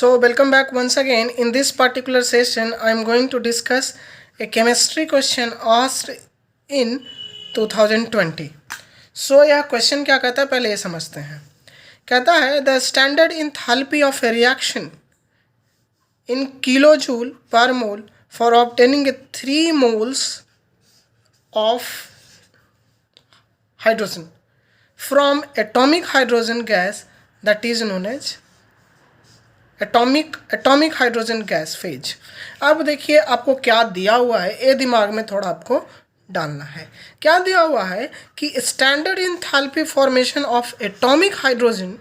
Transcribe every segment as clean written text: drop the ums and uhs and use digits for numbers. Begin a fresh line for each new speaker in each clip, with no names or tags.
So welcome back once again. In this particular session, I am going to discuss a chemistry question asked in 2020. So यह question क्या कहता है पहले ये समझते हैं. कहता है the standard enthalpy of a reaction in kilojoule per mole for obtaining 3 moles of hydrogen from atomic hydrogen gas that is known as atomic hydrogen gas phase. अब देखिए आपको क्या दिया हुआ है, ये दिमाग में थोड़ा आपको डालना है. क्या दिया हुआ है कि standard enthalpy formation of atomic hydrogen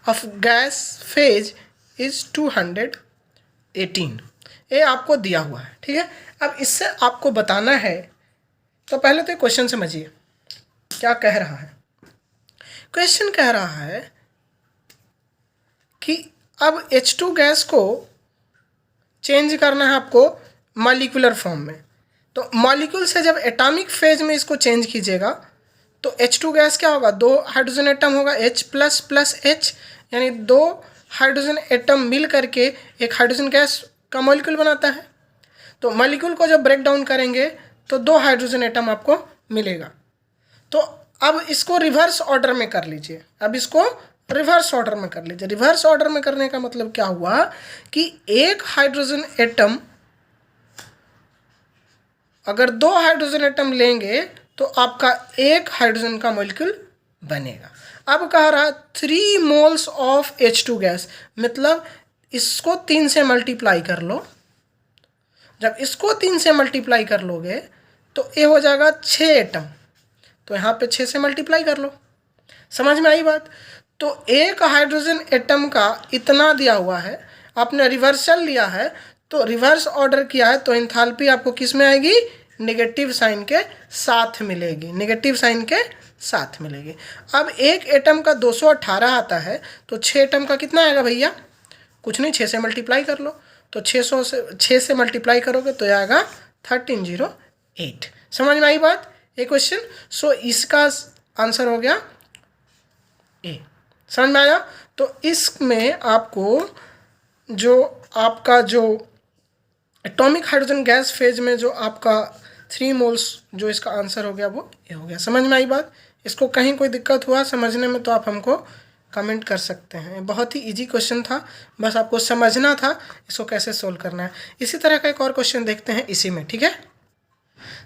of gas phase is 218. ये आपको दिया हुआ है. ठीक है, अब इससे आपको बताना है. तो पहले तो क्वेश्चन समझिए क्या कह रहा है. क्वेश्चन कह रहा है कि अब H2 गैस को चेंज करना है आपको मॉलिक्यूलर फॉर्म में. तो मॉलिक्यूल से जब एटॉमिक फेज में इसको चेंज कीजिएगा तो H2 गैस क्या होगा, 2 हाइड्रोजन एटम होगा H प्लस प्लस H, यानी 2 हाइड्रोजन एटम मिल करके एक हाइड्रोजन गैस का मॉलिक्यूल बनाता है. तो मॉलिक्यूल को जब ब्रेक डाउन करेंगे तो 2 हाइड्रोजन एटम आपको मिलेगा. तो अब इसको रिवर्स ऑर्डर में कर लीजिए. अब इसको रिवर्स ऑर्डर में कर लीजिए. रिवर्स ऑर्डर में करने का मतलब क्या हुआ कि एक हाइड्रोजन एटम, अगर 2 हाइड्रोजन एटम लेंगे तो आपका एक हाइड्रोजन का मॉलिक्यूल बनेगा. अब कह रहा 3 मोल्स ऑफ H2 गैस, मतलब इसको 3 से मल्टीप्लाई कर लो. जब इसको 3 से मल्टीप्लाई कर लोगे तो ये हो जाएगा 6 एटम. तो यहाँ पे 6 से मल्टीप्लाई कर लो. समझ में आई बात. तो एक हाइड्रोजन एटम का इतना दिया हुआ है, आपने रिवर्सल लिया है तो रिवर्स ऑर्डर किया है, तो एंथैल्पी आपको किस में आएगी, नेगेटिव साइन के साथ मिलेगी. नेगेटिव साइन के साथ मिलेगी. अब एक एटम का 218 आता है तो 6 एटम का कितना आएगा भैया, कुछ नहीं, 6 से मल्टीप्लाई कर लो. तो 6 से मल्टीप्लाई करोगे तो आएगा 1308. समझ में आई बात ये क्वेश्चन. सो इसका आंसर हो गया ए. समझ में आया. तो इसमें आपको जो एटॉमिक हाइड्रोजन गैस फेज में जो आपका 3 मोल्स जो इसका आंसर हो गया वो ये हो गया. समझ में आई बात. इसको कहीं कोई दिक्कत हुआ समझने में तो आप हमको कमेंट कर सकते हैं. बहुत ही इजी क्वेश्चन था, बस आपको समझना था इसको कैसे सोल्व करना है. इसी तरह का एक और क्वेश्चन देखते हैं इसी में. ठीक है,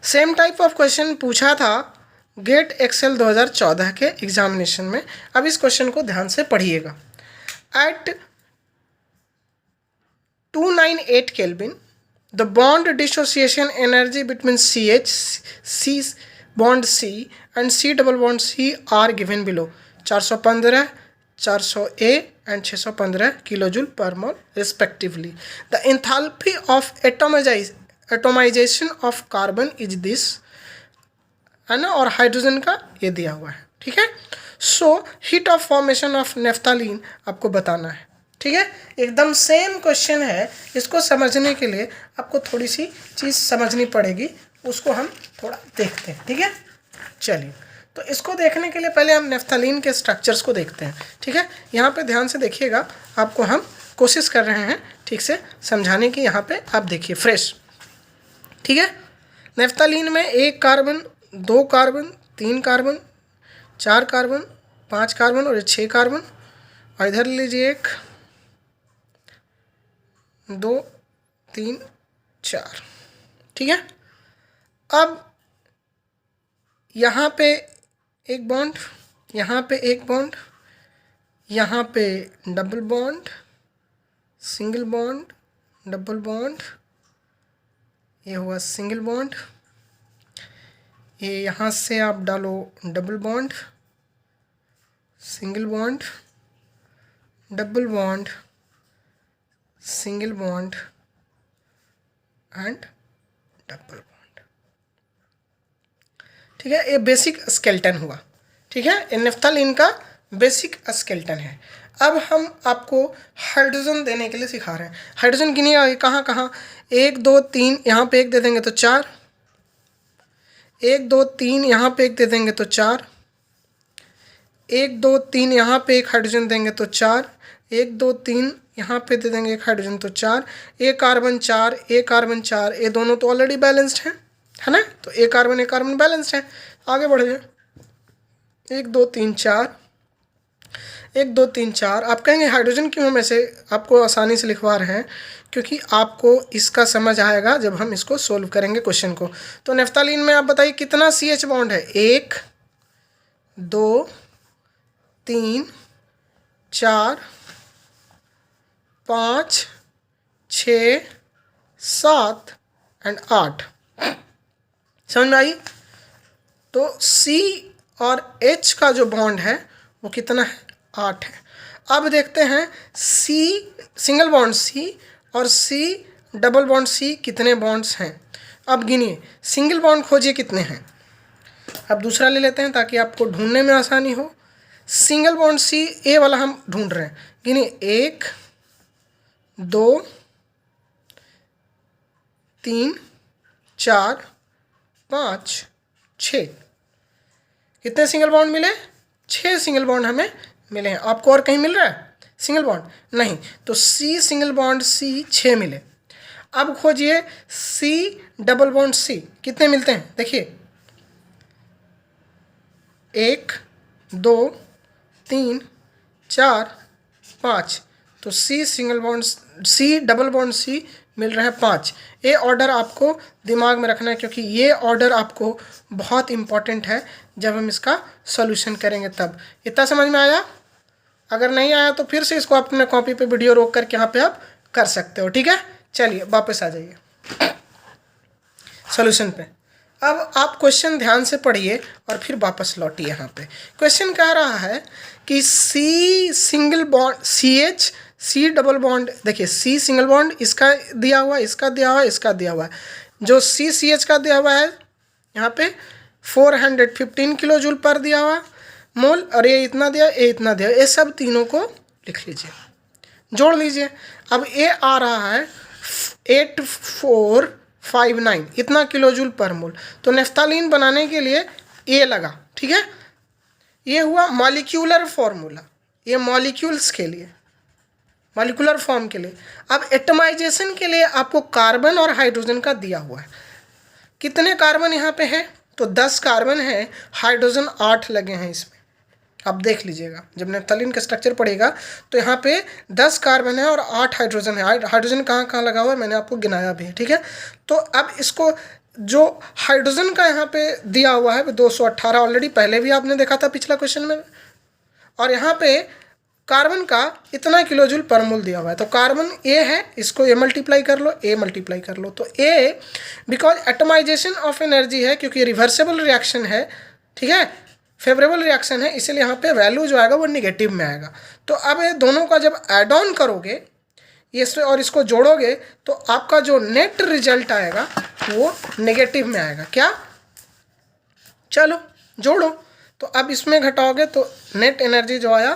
सेम टाइप ऑफ क्वेश्चन पूछा था गेट एक्सेल 2014 के एग्जामिनेशन में. अब इस क्वेश्चन को ध्यान से पढ़िएगा. At 298 kelvin the bond dissociation energy between CH, C bond C and C double bond C are given below. 415, 400A and 615 kilojoule per mole respectively. The enthalpy of atomization of carbon is this, है ना, और hydrogen का ये दिया हुआ है. ठीक है. So heat of formation of naphthalene आपको बताना है. ठीक है, एकदम सेम क्वेश्चन है. इसको समझने के लिए आपको थोड़ी सी चीज़ समझनी पड़ेगी, उसको हम थोड़ा देखते हैं. ठीक है, चलिए. तो इसको देखने के लिए पहले हम नेफ्थालीन के स्ट्रक्चर्स को देखते हैं. ठीक है, यहाँ पे ध्यान से देखिएगा. आपको हम कोशिश कर रहे हैं ठीक से समझाने की. यहाँ पे आप देखिए फ्रेश. ठीक है, नेफ्थालीन में 1 carbon, 2 carbon, 3 carbon, 4 carbon, 5 carbon और 6 कार्बन. और इधर लीजिए 1, 2, 3, 4. ठीक है. अब यहाँ पे एक बॉन्ड, यहाँ पे एक बॉन्ड, यहाँ पे double bond, single bond, double bond, ये हुआ सिंगल बॉन्ड. ये यहाँ से आप डालो double bond, single bond, double bond, single bond and double bond. ठीक है, ये बेसिक स्केलेटन हुआ. ठीक है, ये नेफ्थालीन का बेसिक स्केलेटन है. अब हम आपको हाइड्रोजन देने के लिए सिखा रहे हैं. हाइड्रोजन गिनिए कहाँ कहाँ, 1 2 3, यहाँ पे 1 दे देंगे तो 4, 1 2 3, यहाँ पे 1 दे देंगे तो 4, 1 2 3, यहाँ पे 1 हाइड्रोजन देंगे तो 4, 1 2 3, यहाँ पे दे देंगे एक हाइड्रोजन तो 4, एक कार्बन 4, एक कार्बन 4, ये दोनों तो ऑलरेडी बैलेंस्ड हैं, है ना, तो एक कार्बन बैलेंस्ड है। आगे बढ़ जाए, 1 2 3 4, 1 2 3 4। आप कहेंगे हाइड्रोजन क्यों हम ऐसे आपको आसानी से लिखवा रहे हैं, क्योंकि आपको इसका समझ आएगा जब हम इसको सोल्व करेंगे क्वेश्चन को। तो नेफ्थालीन में आप बताइए कितना CH बॉन्ड है, 1 2 3 4 5 6 7 एंड 8। समझ में आई? तो C और H का जो बॉन्ड है वो कितना है, 8 है। अब देखते हैं C सिंगल बॉन्ड C और C डबल बॉन्ड C कितने बॉन्ड्स हैं। अब गिनिए, सिंगल बॉन्ड खोजिए कितने हैं। अब दूसरा ले लेते हैं ताकि आपको ढूंढने में आसानी हो। सिंगल बॉन्ड C ए वाला हम ढूंढ रहे हैं, गिनिए 1 2 3 4 5 6। कितने सिंगल बॉन्ड मिले, 6 सिंगल बॉन्ड हमें मिले हैं। आपको और कहीं मिल रहा है सिंगल बॉन्ड? नहीं, तो C सिंगल बॉन्ड C 6 मिले। अब खोजिए C डबल बॉन्ड C कितने मिलते हैं, देखिए 1 2 3 4 5, तो C single bond C double bond C मिल रहे हैं 5। ये ऑर्डर आपको दिमाग में रखना है, क्योंकि ये ऑर्डर आपको बहुत इम्पॉर्टेंट है जब हम इसका सॉल्यूशन करेंगे तब। इतना समझ में आया? अगर नहीं आया तो फिर से इसको अपने कॉपी पे वीडियो रोक करके यहाँ पे आप कर सकते हो, ठीक है। चलिए वापस आ जाइए सॉल्यूशन पे। अब आप क्वेश्चन ध्यान से पढ़िए और फिर वापस लौटिए। यहाँ पे क्वेश्चन कह रहा है कि C single bond CH C double bond, देखिए C सिंगल बॉन्ड इसका दिया हुआ, इसका दिया हुआ, इसका दिया हुआ है। जो CH का दिया हुआ है यहाँ पे 415 किलो जूल पर दिया हुआ मोल, और ये इतना दिया, ये इतना दिया, ये सब तीनों को लिख लीजिए, जोड़ लीजिए। अब ये आ रहा है 8459 इतना किलो जूल पर मोल। तो नेफ्थालीन बनाने के लिए ये लगा, ठीक है। ये हुआ मॉलिक्यूलर फॉर्मूला, ये मॉलिक्यूल्स के लिए, मॉलिक्यूलर फॉर्म के लिए। अब एटमाइजेशन के लिए आपको कार्बन और हाइड्रोजन का दिया हुआ है। कितने कार्बन यहाँ पे है, तो 10 कार्बन है, हाइड्रोजन 8 लगे हैं इसमें। आप देख लीजिएगा जब नेफ्थालीन का स्ट्रक्चर पढ़ेगा तो यहाँ पे 10 कार्बन है और 8 हाइड्रोजन है। हाइड्रोजन कहाँ कहाँ लगा हुआ है मैंने आपको गिनाया भी है, ठीक है। तो अब इसको जो हाइड्रोजन का यहाँ पे दिया हुआ है 218 ऑलरेडी पहले भी आपने देखा था पिछला क्वेश्चन में, और यहाँ पे कार्बन का इतना किलो जूल पर मोल दिया हुआ है। तो कार्बन ए है, इसको ए मल्टीप्लाई कर लो, ए मल्टीप्लाई कर लो, तो ए बिकॉज एटमाइजेशन ऑफ एनर्जी है, क्योंकि रिवर्सेबल रिएक्शन है, ठीक है, फेवरेबल रिएक्शन है, इसलिए यहाँ पे वैल्यू जो आएगा वो निगेटिव में आएगा। तो अब ये दोनों का जब ऐड ऑन करोगे ये और इसको जोड़ोगे तो आपका जो नेट रिजल्ट आएगा वो नेगेटिव में आएगा। क्या? चलो जोड़ो, तो अब इसमें घटाओगे तो नेट एनर्जी जो आया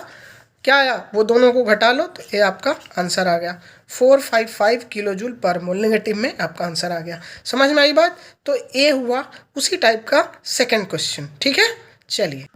क्या आया, वो दोनों को घटा लो तो ये आपका आंसर आ गया 455 किलो जूल पर मोल, नेगेटिव में आपका आंसर आ गया। समझ में आई बात? तो ये हुआ उसी टाइप का सेकंड क्वेश्चन, ठीक है। चलिए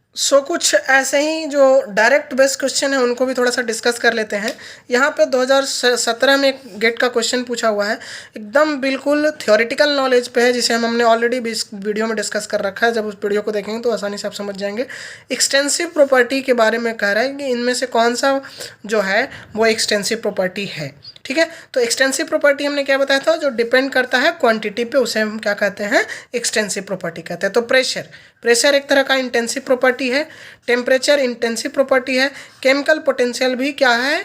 कुछ ऐसे ही जो डायरेक्ट बेस्ड क्वेश्चन है उनको भी थोड़ा सा डिस्कस कर लेते हैं। यहाँ पे 2017 में एक गेट का क्वेश्चन पूछा हुआ है, एकदम बिल्कुल थ्योरेटिकल नॉलेज पे है, जिसे हमने ऑलरेडी भी इस वीडियो में डिस्कस कर रखा है। जब उस वीडियो को देखेंगे तो आसानी से आप समझ जाएंगे। एक्सटेंसिव प्रॉपर्टी के बारे में कह रहा है कि इनमें से कौन सा जो है वो एक्सटेंसिव प्रॉपर्टी है, ठीक है। तो एक्सटेंसिव प्रॉपर्टी हमने क्या बताया था, जो डिपेंड करता है क्वांटिटी पे, उसे हम क्या कहते हैं, एक्सटेंसिव प्रॉपर्टी कहते हैं। तो प्रेशर एक तरह का इंटेंसिव प्रॉपर्टी है, टेम्परेचर इंटेंसिव प्रॉपर्टी है, केमिकल पोटेंशियल भी क्या है,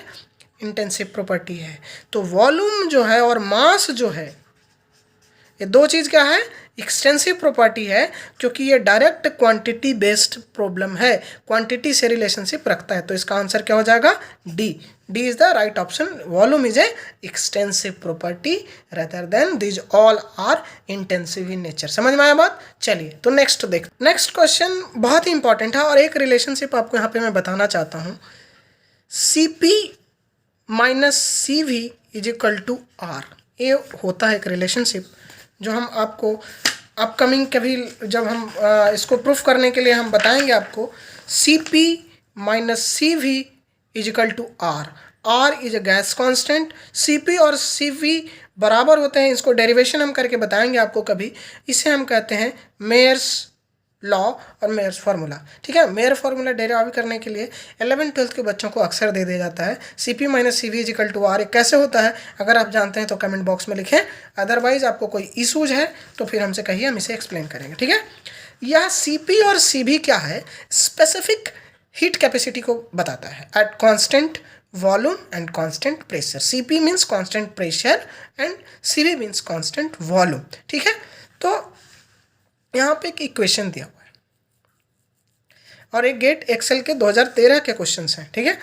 इंटेंसिव प्रॉपर्टी है। तो वॉल्यूम जो है और मास जो है, ये दो चीज़ क्या है, एक्सटेंसिव प्रॉपर्टी है, क्योंकि ये डायरेक्ट क्वांटिटी बेस्ड प्रॉब्लम है, क्वांटिटी से रिलेशनशिप रखता है। तो इसका आंसर क्या हो जाएगा, D is the right option. Volume is a extensive property rather than this all are intensive in nature. समझ में आया बात? चलिए तो नेक्स्ट नेक्स्ट क्वेश्चन बहुत ही इंपॉर्टेंट है, और एक रिलेशनशिप आपको यहाँ पे मैं बताना चाहता हूँ। CP minus CV is equal to R, ये होता है एक रिलेशनशिप जो हम आपको अपकमिंग कभी जब हम इसको प्रूफ करने के लिए हम बताएंगे आपको। CP minus CV is equal to R, R is a gas constant, Cp और Cv बराबर होते हैं, इसको डेरिवेशन हम करके बताएंगे आपको कभी। इसे हम कहते हैं मेयर्स लॉ और मेयर्स फार्मूला। ठीक है, मेयर फार्मूला डेराइव करने के लिए 11th-12th के बच्चों को अक्सर दे दिया जाता है। Cp minus Cv is equal to R कैसे होता है, अगर आप जानते हैं तो कमेंट बॉक्स में लिखें, अदरवाइज आपको कोई इशूज है तो फिर हमसे कहिए, हम इसे एक्सप्लेन करेंगे। ठीक है, यह Cp और Cv क्या है, स्पेसिफिक हीट कैपेसिटी को बताता है at constant volume and constant pressure. Cp means constant pressure and Cv means constant volume. ठीक है, तो यहाँ पे एक इक्वेशन दिया हुआ है और एक गेट एक्सेल के 2013 के क्वेश्चन हैं। ठीक है,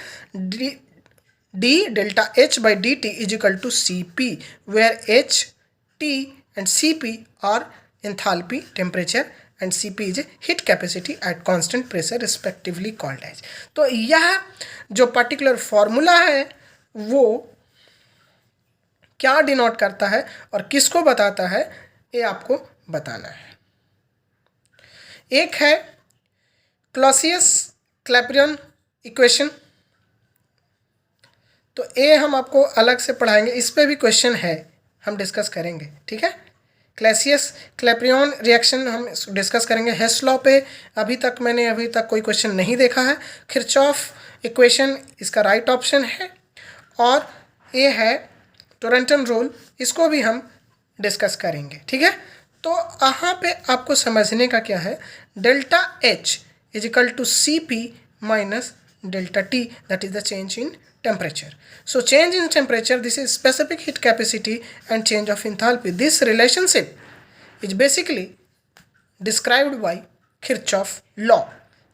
D delta H by D T is equal to Cp where H T and Cp are enthalpy, temperature and Cp is heat capacity at constant pressure respectively called as. तो यह जो particular formula है वो क्या denote करता है और किसको बताता है, ये आपको बताना है। एक है क्लॉसियस-क्लैपेरॉन इक्वेशन, तो ये हम आपको अलग से पढ़ाएंगे, इस पे भी क्वेश्चन है, हम डिस्कस करेंगे। ठीक है, क्लॉसियस-क्लैपेरॉन रिएक्शन हम डिस्कस करेंगे। हेस लॉ पे अभी तक कोई क्वेश्चन नहीं देखा है। किरचॉफ इक्वेशन इसका राइट ऑप्शन है, और ये है टोरंटम रूल, इसको भी हम डिस्कस करेंगे। ठीक है, तो यहाँ पे आपको समझने का क्या है, delta H is equal to Cp minus delta T, that is the change in temperature. So change in temperature, this is specific heat capacity and change of enthalpy. This relationship is basically described by Kirchhoff law.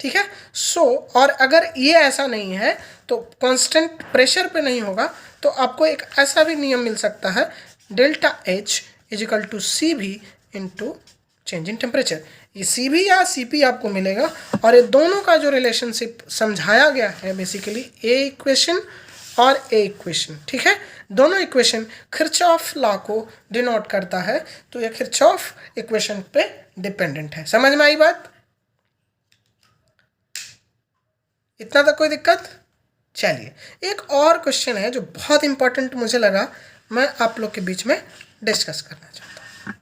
ठीक है, सो और अगर ये ऐसा नहीं है तो constant pressure पे नहीं होगा, तो आपको एक ऐसा भी नियम मिल सकता है, delta H is equal to Cv into change in temperature. ये Cv या Cp आपको मिलेगा, और ये दोनों का जो रिलेशनशिप समझाया गया है बेसिकली ए इक्वेशन और ए इक्वेशन। ठीक है, दोनों इक्वेशन किरचॉफ लॉ को डिनोट करता है, तो ये किरचॉफ इक्वेशन पे डिपेंडेंट है। समझ में आई बात, इतना तक कोई दिक्कत? चलिए, एक और क्वेश्चन है जो बहुत इंपॉर्टेंट मुझे लगा, मैं आप लोग के बीच में डिस्कस करना चाहता हूँ।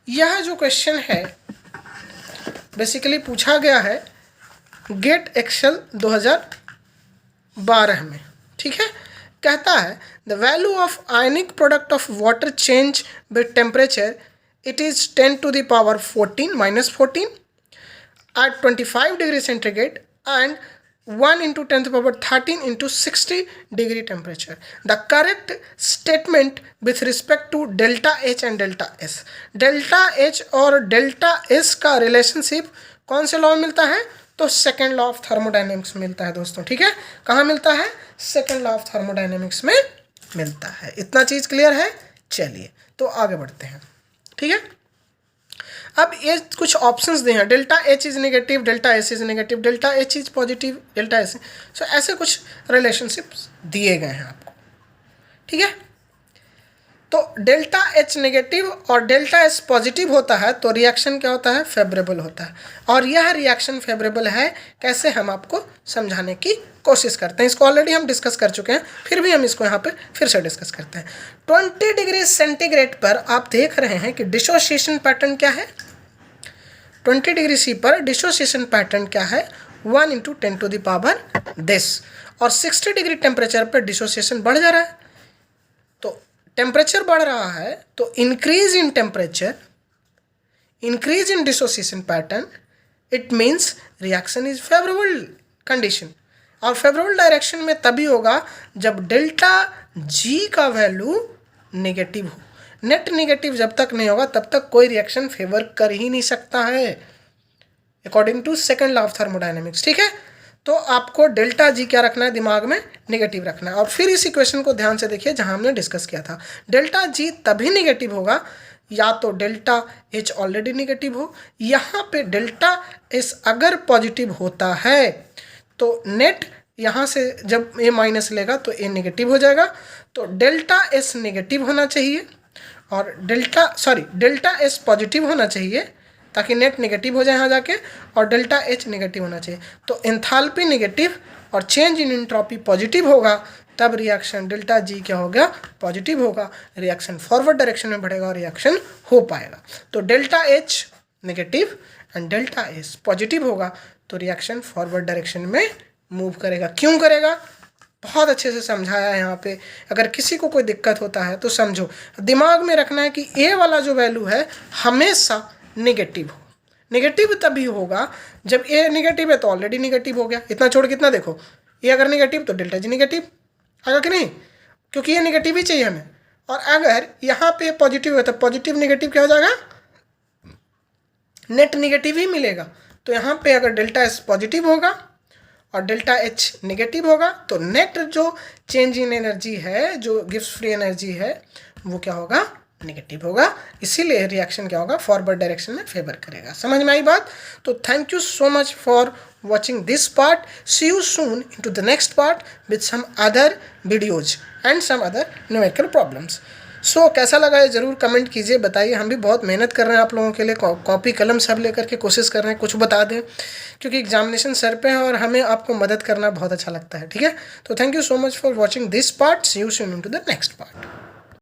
यह जो क्वेश्चन है बेसिकली पूछा गया है गेट एक्सेल 2012 में। ठीक है, कहता है the value of ionic product of water change with temperature, it is 10 to the power 14 minus 14 at 25 degree centigrade and 1 into 10 to the power 13 into 60 degree temperature. The correct statement with respect to delta H and delta S. delta H और delta S का relationship कौन से law में मिलता है, तो second law of thermodynamics में मिलता है दोस्तों। ठीक है, कहाँ मिलता है, सेकेंड लॉ ऑफ थर्मोडाइनमिक्स में मिलता है। इतना चीज़ क्लियर है? चलिए तो आगे बढ़ते हैं। ठीक है, अब ये कुछ ऑप्शंस दिए हैं, delta H is negative, delta S is negative, delta H is positive, delta S, so ऐसे कुछ रिलेशनशिप्स दिए गए हैं आपको। ठीक है, तो डेल्टा एच नेगेटिव और डेल्टा एस पॉजिटिव होता है तो रिएक्शन क्या होता है, फेवरेबल होता है, और यह रिएक्शन फेवरेबल है कैसे, हम आपको समझाने की कोशिश करते हैं। इसको ऑलरेडी हम डिस्कस कर चुके हैं, फिर भी हम इसको यहाँ पे फिर से डिस्कस करते हैं। 20 डिग्री सेंटीग्रेड पर आप देख रहे हैं कि डिसोसिएशन पैटर्न क्या है, 20 डिग्री सी पर डिसोसिएशन पैटर्न क्या है, 1 into 10 to the power this, और 60 डिग्री टेम्परेचर पर डिसोसिएशन बढ़ जा रहा है। तो टेम्परेचर बढ़ रहा है तो increase in temperature, increase in dissociation pattern, it means reaction is favourable condition, और फेवरेबल डायरेक्शन में तभी होगा जब डेल्टा जी का वैल्यू नेगेटिव हो। नेट नेगेटिव जब तक नहीं होगा तब तक कोई रिएक्शन फेवर कर ही नहीं सकता है, according to second law of thermodynamics. ठीक है, तो आपको डेल्टा जी क्या रखना है, दिमाग में नेगेटिव रखना है। और फिर इस इक्वेशन को ध्यान से देखिए जहां हमने डिस्कस किया था, डेल्टा जी तभी नेगेटिव होगा या तो डेल्टा एच ऑलरेडी नेगेटिव हो, यहाँ पे डेल्टा एस अगर पॉजिटिव होता है तो नेट यहाँ से जब ए माइनस लेगा तो ए नेगेटिव हो जाएगा, तो डेल्टा एस नेगेटिव होना चाहिए और डेल्टा एस पॉजिटिव होना चाहिए ताकि नेट नेगेटिव हो जाए यहाँ जाके, और डेल्टा एच नेगेटिव होना चाहिए। तो एंथैल्पी नेगेटिव और चेंज इन एंट्रोपी पॉजिटिव होगा तब रिएक्शन डेल्टा जी क्या होगा, पॉजिटिव होगा, रिएक्शन फॉरवर्ड डायरेक्शन में बढ़ेगा और रिएक्शन हो पाएगा। तो delta H negative and delta S positive होगा तो रिएक्शन फॉरवर्ड डायरेक्शन में मूव करेगा। क्यों करेगा, बहुत अच्छे से समझाया है यहाँ पे। अगर किसी को कोई दिक्कत होता है तो समझो, दिमाग में रखना है कि ए वाला जो वैल्यू है हमेशा नेगेटिव हो। नेगेटिव तभी होगा जब ए नेगेटिव है तो ऑलरेडी नेगेटिव हो गया, इतना छोड़ कितना देखो, ये अगर नेगेटिव तो डेल्टा जी नेगेटिव आएगा कि नहीं, क्योंकि ये नेगेटिव ही चाहिए हमें। और अगर यहाँ पे पॉजिटिव है तो पॉजिटिव नेगेटिव क्या हो जाएगा, नेट नेगेटिव ही मिलेगा। तो यहाँ पे अगर डेल्टा एस पॉजिटिव होगा और डेल्टा एच नेगेटिव होगा तो नेट जो चेंज इन एनर्जी है, जो गिव्स फ्री एनर्जी है, वो क्या होगा, नेगेटिव होगा। इसीलिए रिएक्शन क्या होगा, फॉरवर्ड डायरेक्शन में फेवर करेगा। समझ में आई बात? तो thank you so much for watching this part. See you soon into the next part with some other videos and some other numerical problems. So कैसा लगा ये ज़रूर कमेंट कीजिए, बताइए। हम भी बहुत मेहनत कर रहे हैं आप लोगों के लिए, कॉपी कलम सब लेकर के कोशिश कर रहे हैं कुछ बता दें, क्योंकि एग्जामिनेशन सर पे है और हमें आपको मदद करना बहुत अच्छा लगता है। ठीक है, तो thank you so much for watching this part. See you soon into the next part.